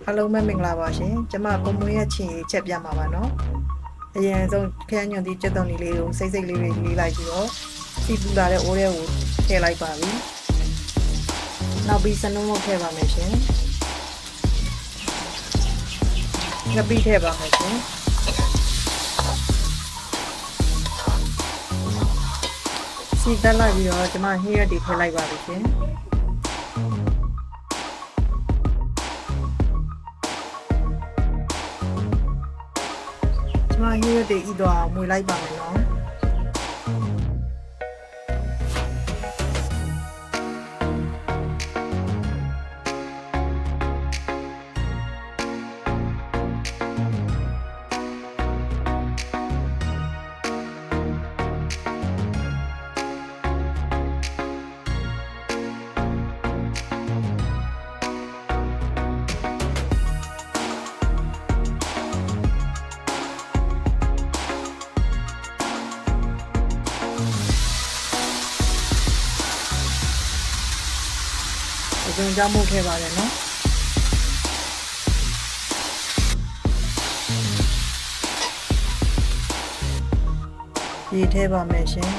အားလုံးပဲမင်္ဂလာပါရှင်ကျမပုံမွေးရဲ့ချင်ရေးချက်ပြမှာပါနော်အရင်ဆုံးခရမ်းညွန်သည့်ကြက်သွန်လေးကိုစိတ်စိတ်လေးတွေလေးလိုက်ပြီးတော့စီပူလာတဲ့အိုးထဲကိုထည့်လိုက်ပါပြီနောက်ပြီးစနုံးမုတ်ထည့်ပါမယ်ရှင်ငပိထည့်ပါမယ်ရှင်စီတက်လိုက်ပြီးတော့ကျမဟင်းရက်တွေထည့်လိုက်ပါပြီရှင်ကျမဟင်းရက်တွေဤတော့မွေလိုက်ပါမယ်နော်အရင်ကြောင်းမှုထည့်ပါတယ်နော်ရေထည့်ပါမယ်ရှင်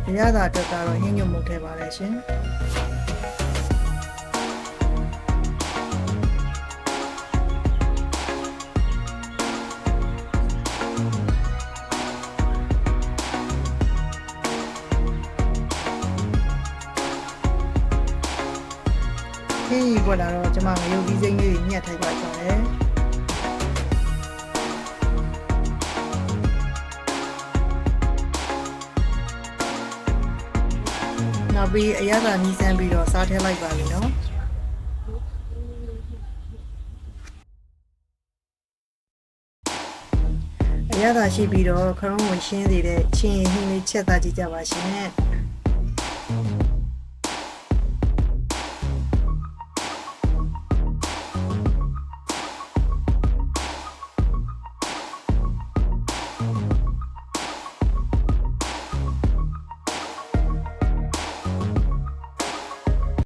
အရသာအတွက်ကတော့ဟင်းညွန့်မှုထည့်ပါတယ်ရှင်ခင်းရီပေါ်လာတော့ကျမငရုတ်ဒီစိမ့်လေးတွေညှက်ထိုက်ပါကြတယ်နောက်ပြီးအရသာနီးစမ်းပြီးတော့စားထည့်လိုက်ပါပြီနော်အရသာရှိပြီးတော့ခရုံးဝင်ရှင်းသေးတဲ့ချင်းဟင်းလေးချက်သားကြည့်ကြပါရှင်